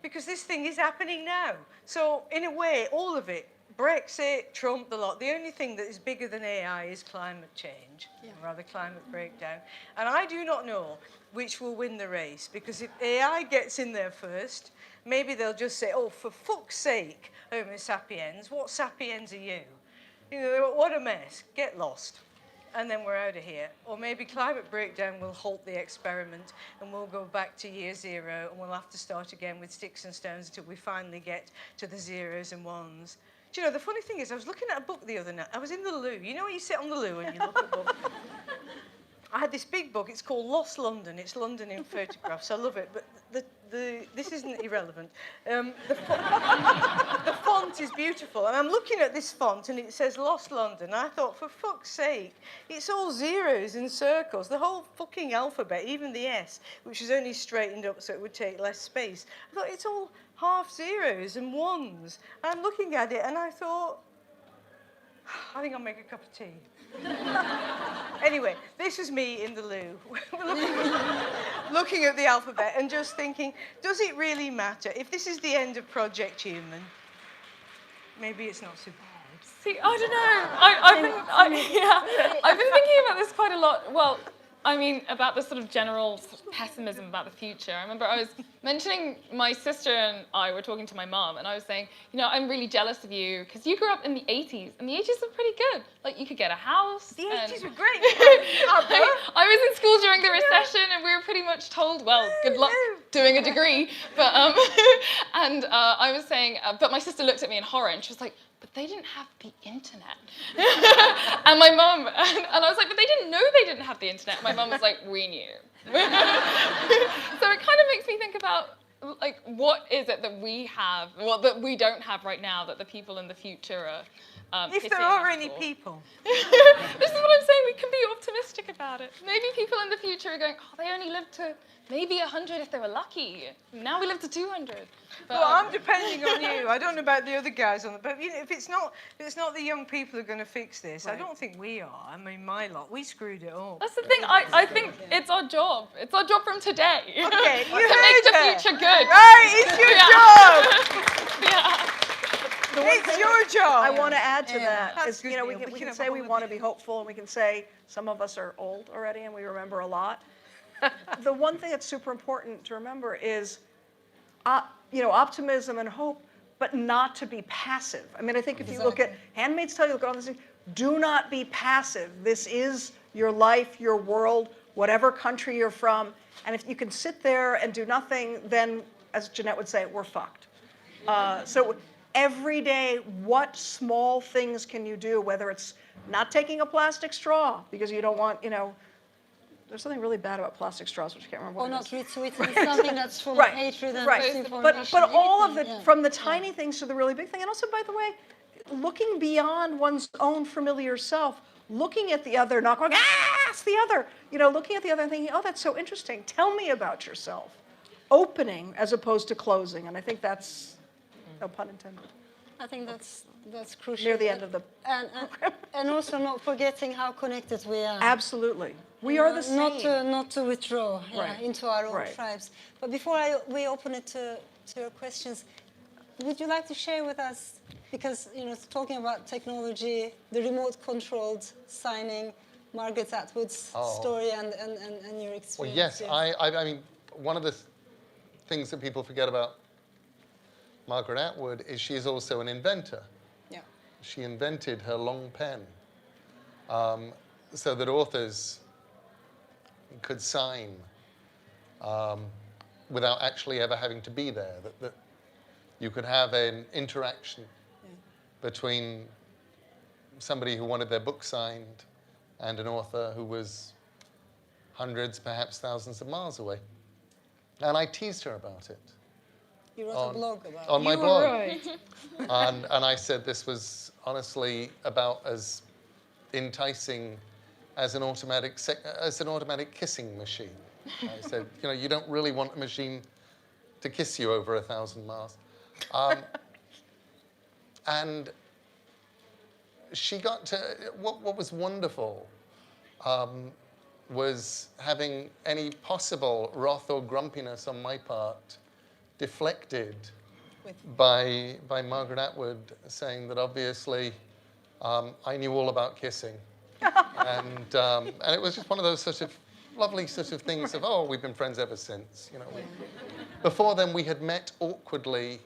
because this thing is happening now. So, in a way, all of it, Brexit, Trump, the lot, the only thing that is bigger than AI is climate change, or rather climate breakdown. And I do not know which will win the race, because if AI gets in there first, maybe they'll just say, oh, for fuck's sake, Homo sapiens, what sapiens are you? You know, what a mess, get lost. And then we're out of here. Or maybe climate breakdown will halt the experiment and we'll go back to year zero and we'll have to start again with sticks and stones until we finally get to the zeros and ones. Do you know, the funny thing is, I was looking at a book the other night. I was in the loo. You know when you sit on the loo and you look at a book? I had this big book. It's called Lost London. It's London in photographs. I love it. But this isn't irrelevant. The font is beautiful. And I'm looking at this font and it says Lost London. I thought, for fuck's sake, it's all zeros and circles. The whole fucking alphabet, even the S, which is only straightened up so it would take less space. I thought, it's all half zeros and ones. I'm looking at it and I thought, I think I'll make a cup of tea. Anyway, this is me in the loo, looking at the alphabet and just thinking, does it really matter? If this is the end of Project Human, maybe it's not so bad. See, I don't know. I've been thinking about this quite a lot. Well, I mean, about the sort of general pessimism about the future. I remember I was mentioning my sister and I were talking to my mom, and I was saying, you know, I'm really jealous of you because you grew up in the 80s, and the 80s were pretty good. Like, you could get a house. The 80s were great. I was in school during the recession, and we were pretty much told, well, good luck doing a degree. But and I was saying, but my sister looked at me in horror, and she was like, but they didn't have the internet. And my mum, and I was like, but they didn't know they didn't have the internet. My mum was like, we knew. So it kind of makes me think about, like, what is it that we have, well, that we don't have right now that the people in the future are if there are any people. This is what I'm saying, we can be optimistic about it. Maybe people in the future are going, oh, they only lived to maybe 100 if they were lucky. Now we live to 200. But, well, I'm depending on you. I don't know about the other guys on the, but you know, if it's not the young people who are going to fix this, right. I don't think we are. I mean, my lot, we screwed it up. That's the thing. I think it's our job. It's our job from today. Okay, you to make the future good. Right, it's your job. Yeah. It's your job. I want to add to that. That's Is, you know, we good. can say we want to be hopeful, and we can say some of us are old already and we remember a lot. The one thing that's super important to remember is, you know, optimism and hope, but not to be passive. I mean, I think if you look at Handmaid's Tale, you look at all these things, do not be passive. This is your life, your world, whatever country you're from. And if you can sit there and do nothing, then, as Jeanette would say, we're fucked. So every day, what small things can you do, whether it's not taking a plastic straw because you don't want, you know, there's something really bad about plastic straws, which I can't remember what Or it not is. retweeting something that's full Right, of hatred and right. misinformation. But all of it, Yeah. from the tiny things to the really big thing, and also, by the way, looking beyond one's own familiar self, looking at the other, not going, ah, ask the other, looking at the other and thinking, oh, that's so interesting. Tell me about yourself. Opening as opposed to closing. And I think that's, no pun intended. I think that's crucial. Near the end of the and also not forgetting how connected we are. Absolutely. We are the same. Not to withdraw Right. into our own Right. tribes. But before we open it to your questions, would you like to share with us, because talking about technology, the remote-controlled signing, Margaret Atwood's story and your experience? Well, yes, I mean, one of the things that people forget about Margaret Atwood is she is also an inventor. Yeah. She invented her long pen so that authors could sign without actually ever having to be there, that you could have an interaction between somebody who wanted their book signed and an author who was hundreds, perhaps thousands of miles away. And I teased her about it. You wrote a blog about it. On my You were blog. right. And I said this was honestly about as enticing as an automatic kissing machine. I said, you don't really want a machine to kiss you over 1,000 miles. And she got to, what was wonderful was having any possible wrath or grumpiness on my part deflected by Margaret Atwood saying that obviously I knew all about kissing. And it was just one of those sort of lovely sort of things of, oh, we've been friends ever since. Before then, we had met awkwardly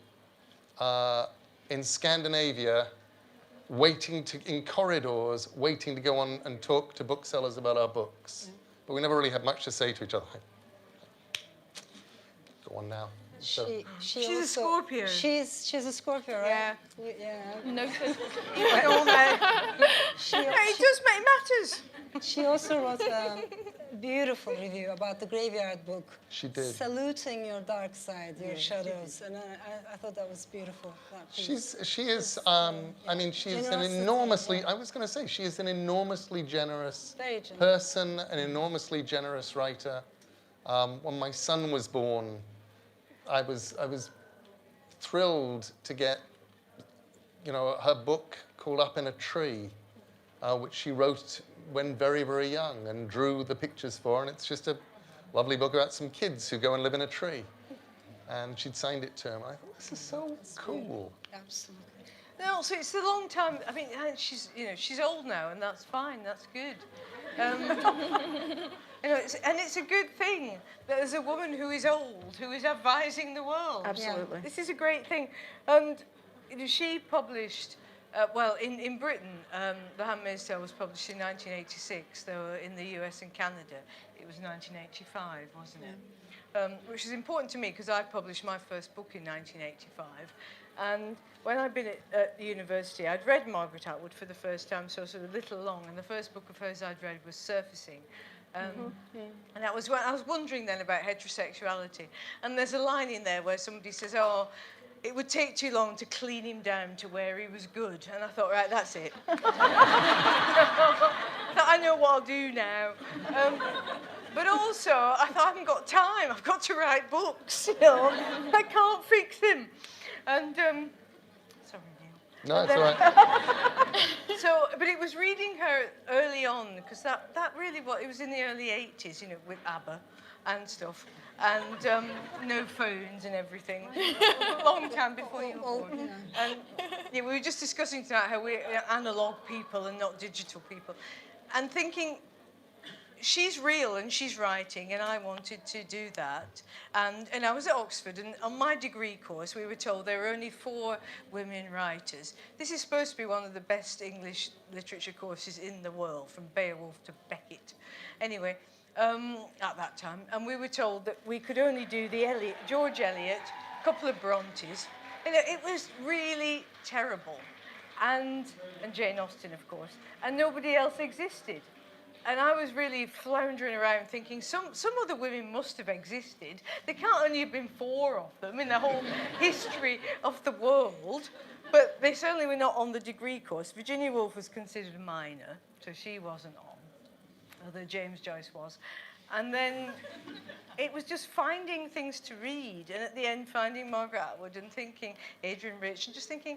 in Scandinavia, in corridors, waiting to go on and talk to booksellers about our books. But we never really had much to say to each other. Go on now. She's a Scorpio. She's a Scorpio, right? Yeah. No, All that. It does make matters. She also wrote a beautiful review about the Graveyard Book. She did. Saluting your dark side, your shadows. And I thought that was beautiful. That piece. She is I mean, she is an enormously, I was going to say, she is an enormously generous Very generous. person, an enormously generous writer. When my son was born, I was thrilled to get, her book called Up in a Tree, which she wrote when very, very young and drew the pictures for. And it's just a lovely book about some kids who go and live in a tree. And she'd signed it to him. I thought, this is so cool. Absolutely. No, so it's a long time. I mean, she's old now, and that's fine. That's good. It's a good thing that there's a woman who is old who is advising the world. Absolutely. This is a great thing. And she published, in Britain, The Handmaid's Tale was published in 1986, though in the US and Canada it was 1985, wasn't it? Which is important to me because I published my first book in 1985. And when I'd been at the university, I'd read Margaret Atwood for the first time, so sort of a little long, and the first book of hers I'd read was Surfacing. And that was when I was wondering then about heterosexuality. And there's a line in there where somebody says, oh, it would take too long to clean him down to where he was good. And I thought, right, that's it. I know what I'll do now. But also, I thought, I haven't got time. I've got to write books, I can't fix him. And, sorry, Neil. No, it's all right. But it was reading her early on, because that really it was in the early 80s, with ABBA and stuff, and no phones and everything. A long time before you were born. And we were just discussing tonight how we're analog people and not digital people, and thinking, she's real and she's writing, and I wanted to do that. And I was at Oxford, and on my degree course, we were told there were only 4 women writers. This is supposed to be one of the best English literature courses in the world, from Beowulf to Beckett. Anyway, at that time, and we were told that we could only do George Eliot, a couple of Brontes. It was really terrible. And Jane Austen, of course. And nobody else existed. And I was really floundering around thinking, some other women must have existed. There can't only have been 4 of them in the whole history of the world. But they certainly were not on the degree course. Virginia Woolf was considered a minor, so she wasn't on. although James Joyce was. And then it was just finding things to read, and at the end finding Margaret Atwood and thinking Adrian Rich, and just thinking,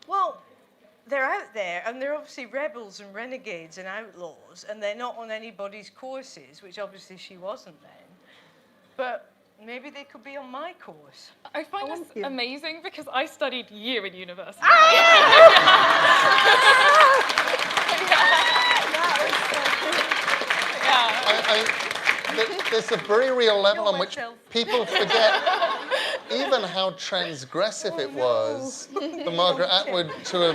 well, they're out there, and they're obviously rebels and renegades and outlaws, and they're not on anybody's courses, which obviously she wasn't then. But maybe they could be on my course. I find this amazing because I studied year in university. There's a very real level You're on which myself. people forget even how transgressive it was for Margaret Atwood to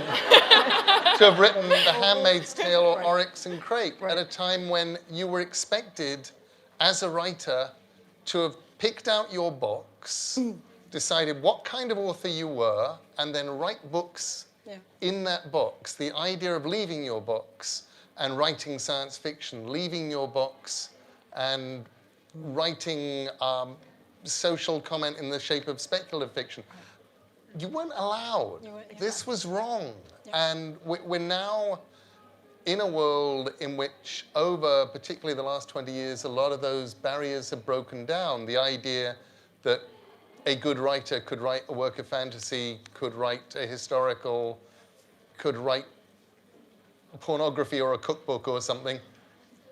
have written The Handmaid's Tale or Oryx and Crake at a time when you were expected, as a writer, to have picked out your box, decided what kind of author you were, and then write books in that box. The idea of leaving your box and writing science fiction, leaving your box and writing social comment in the shape of speculative fiction. You weren't allowed. This was wrong. And we're now in a world in which, over particularly the last 20 years, a lot of those barriers have broken down. The idea that a good writer could write a work of fantasy, could write a historical, could write pornography or a cookbook or something,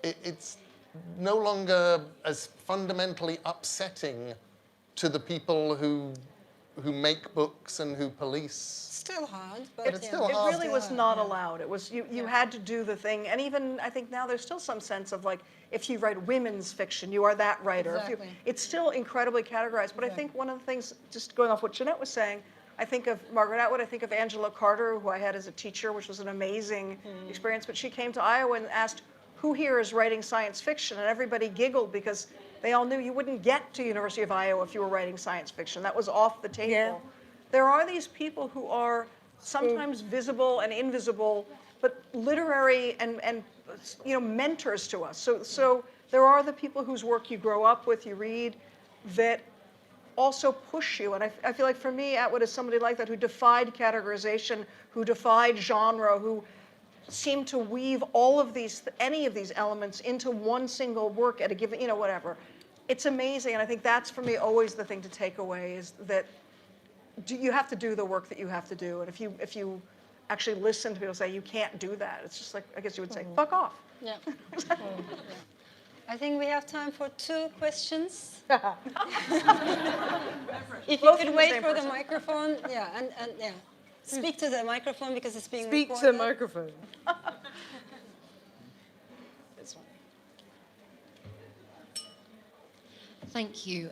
it's no longer as fundamentally upsetting to the people who make books and who police. Still hard, but it's still hard. It really was not allowed. It was you had to do the thing, and even I think now there's still some sense of like, if you write women's fiction, you are that writer. Exactly. It's still incredibly categorized. But I think one of the things, just going off what Jeanette was saying, I think of Margaret Atwood. I think of Angela Carter, who I had as a teacher, which was an amazing experience. But she came to Iowa and asked, "Who here is writing science fiction?" And everybody giggled because they all knew you wouldn't get to University of Iowa if you were writing science fiction. That was off the table. Yeah. There are these people who are sometimes visible and invisible, but literary and mentors to us. So there are the people whose work you grow up with, you read, that also push you. And I feel like for me, Atwood is somebody like that who defied categorization, who defied genre, who seemed to weave all of these, any of these elements into one single work at a given, whatever. It's amazing, and I think that's for me always the thing to take away is that you have to do the work that you have to do, and if you actually listen to people say you can't do that, it's just like, I guess you would say, fuck off. Yeah. I think we have time for 2 questions. If you Both could from the wait same for the person. microphone, and speak to the microphone because it's being Speak to recorded. the microphone. This one. Thank you.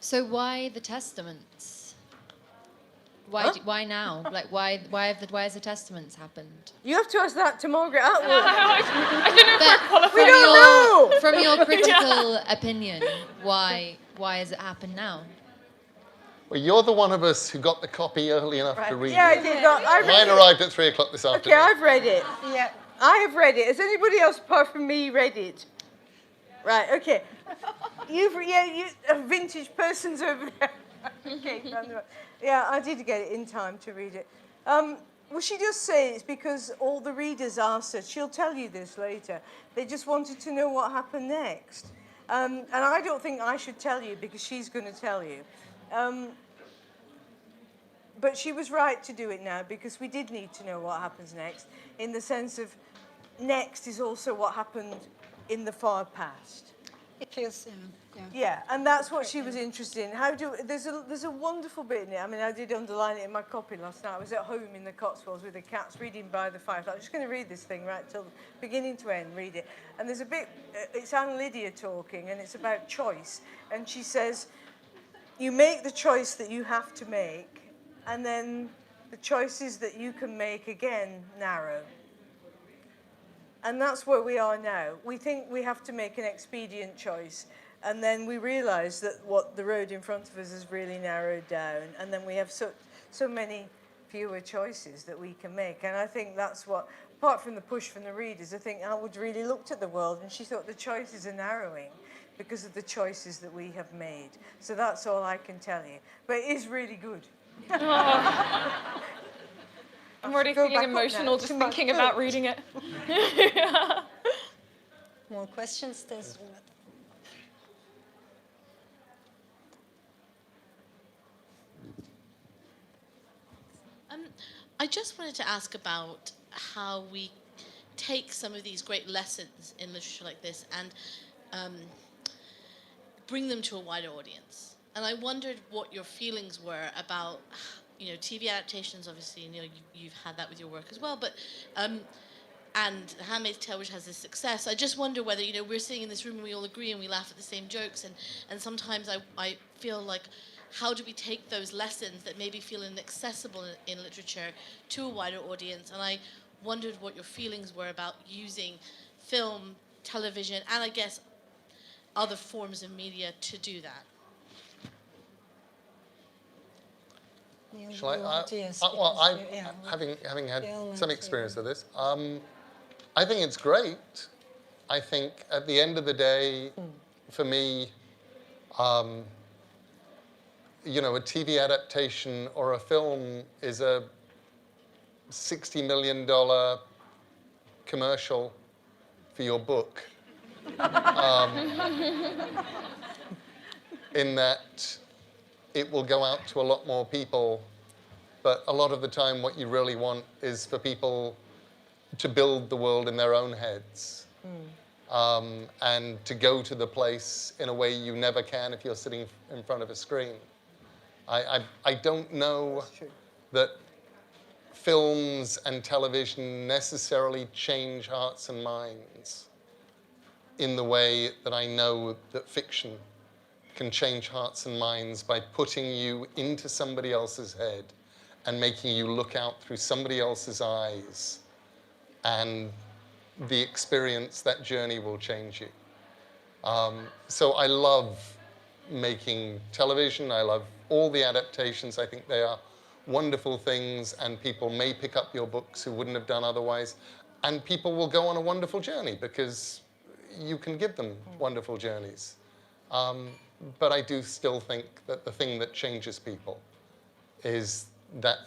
So why the Testaments? Why Huh? why now? Like why has the Testaments happened? You have to ask that to Margaret Atwood. I don't know if But we're qualified. We don't know. From your critical opinion, why has it happened now? Well, you're the one of us who got the copy early enough to read Yeah, I it. did. I read Mine it. arrived at 3 o'clock this Okay, afternoon. I've read it. Yeah. I have read it. Has anybody else apart from me read it? Right, okay. You vintage persons over there. Okay, round the back. Yeah, I did get it in time to read it. Well, she does say it's because all the readers asked her. She'll tell you this later. They just wanted to know what happened next. And I don't think I should tell you because she's going to tell you. But she was right to do it now because we did need to know what happens next, in the sense of next is also what happened in the far past. It feels, Yeah, and that's what she was interested in. There's a wonderful bit in it. I mean, I did underline it in my copy last night. I was at home in the Cotswolds with the cats reading by the fire. I'm just going to read this thing right till beginning to end, read it. And there's a bit, it's Anne Lydia talking, and it's about choice. And she says, you make the choice that you have to make, and then the choices that you can make again narrow. And that's where we are now. We think we have to make an expedient choice, and then we realise that what the road in front of us is really narrowed down, and then we have so many fewer choices that we can make. And I think that's what, apart from the push from the readers, I think Atwood really looked at the world and she thought the choices are narrowing because of the choices that we have made. So that's all I can tell you. But it is really good. I'm already Go feeling back up now. emotional just Too much thinking food. about reading it. more questions. There's I just wanted to ask about how we take some of these great lessons in literature like this and bring them to a wider audience. And I wondered what your feelings were about, TV adaptations. Obviously, you've had that with your work as well, but and The Handmaid's Tale, which has this success. I just wonder whether, we're sitting in this room and we all agree and we laugh at the same jokes, and sometimes I feel like, how do we take those lessons that maybe feel inaccessible in literature to a wider audience? And I wondered what your feelings were about using film, television, and I guess other forms of media to do that. Neil, Shall I? yes, Well, yeah, having had Gaiman, some experience with this, I think it's great. I think at the end of the day, for me, a TV adaptation or a film is a $60 million commercial for your book. In that it will go out to a lot more people, but a lot of the time what you really want is for people to build the world in their own heads. And to go to the place in a way you never can if you're sitting in front of a screen. I don't know that films and television necessarily change hearts and minds in the way that I know that fiction can change hearts and minds by putting you into somebody else's head and making you look out through somebody else's eyes, and the experience, that journey will change you. So I love making television. I love all the adaptations. I think they are wonderful things, and people may pick up your books who wouldn't have done otherwise, and people will go on a wonderful journey because you can give them wonderful journeys. But I do still think that the thing that changes people is that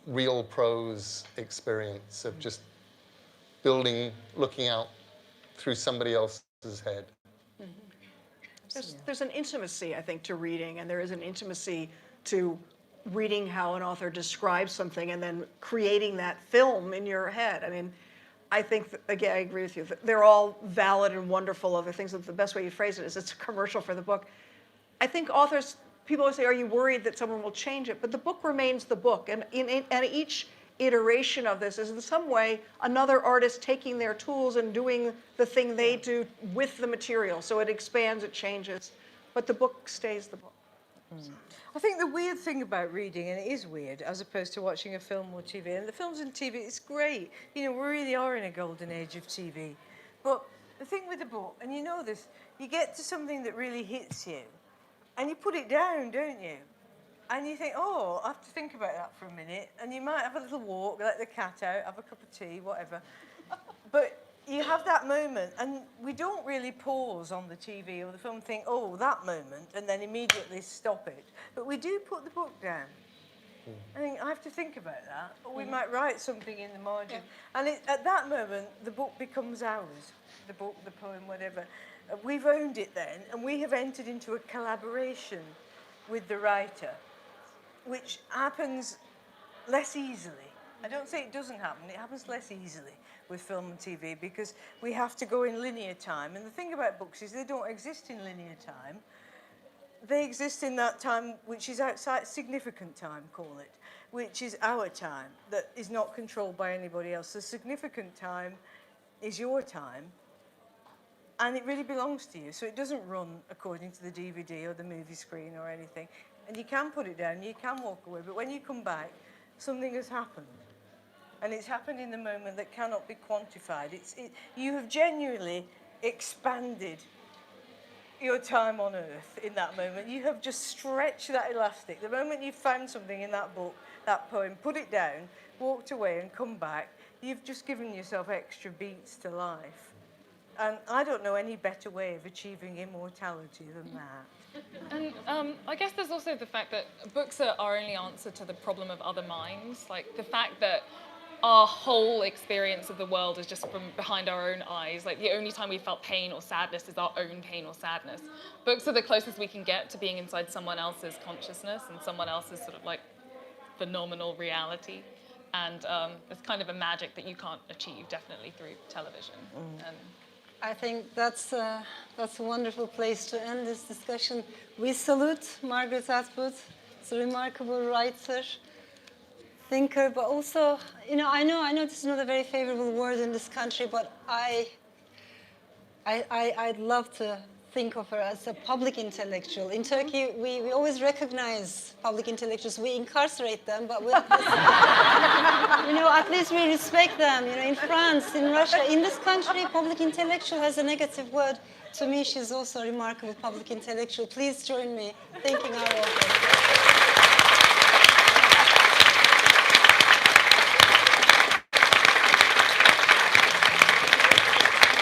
real prose experience of just looking out through somebody else's head. There's an intimacy, I think, to reading, and there is an intimacy to reading how an author describes something and then creating that film in your head. I mean, I think, again, I agree with you. They're all valid and wonderful other things. The best way you phrase it is it's a commercial for the book. I think authors, people always say, are you worried that someone will change it? But the book remains the book. And each iteration of this is in some way another artist taking their tools and doing the thing they do with the material. So it expands, it changes, but the book stays the book. I think the weird thing about reading, and it is weird, as opposed to watching a film or TV, and the films and TV, it's great. We really are in a golden age of TV. But the thing with the book, and you know this, you get to something that really hits you, and you put it down, don't you? And you think, oh, I have to think about that for a minute. And you might have a little walk, let the cat out, have a cup of tea, whatever. But you have that moment, and we don't really pause on the TV or the film and think, oh, that moment, and then immediately stop it. But we do put the book down. I think I have to think about that. Or we might write something in the margin. And at that moment, the book becomes ours. The book, the poem, whatever. We've owned it then, and we have entered into a collaboration with the writer, which happens less easily. I don't say it doesn't happen, it happens less easily with film and TV because we have to go in linear time. And the thing about books is they don't exist in linear time. They exist in that time which is outside significant time, call it, which is our time, that is not controlled by anybody else. The significant time is your time, and it really belongs to you. So it doesn't run according to the DVD or the movie screen or anything. And you can put it down, you can walk away, but when you come back, something has happened. And it's happened in the moment that cannot be quantified. You have genuinely expanded your time on earth in that moment. You have just stretched that elastic. The moment you've found something in that book, that poem, put it down, walked away and come back, you've just given yourself extra beats to life. And I don't know any better way of achieving immortality than that. And I guess there's also the fact that books are our only answer to the problem of other minds. Like the fact that our whole experience of the world is just from behind our own eyes. Like the only time we felt pain or sadness is our own pain or sadness. Books are the closest we can get to being inside someone else's consciousness and someone else's sort of like phenomenal reality. And it's kind of a magic that you can't achieve, definitely, through television. And I think that's a wonderful place to end this discussion. We salute Margaret Atwood. It's a remarkable writer, thinker, but also, I know this is not a very favorable word in this country, but I'd love to think of her as a public intellectual. In Turkey, we always recognize public intellectuals. We incarcerate them, but at least we respect them. In France, in Russia, in this country, public intellectual has a negative word. To me, she's also a remarkable public intellectual. Please join me thanking our author.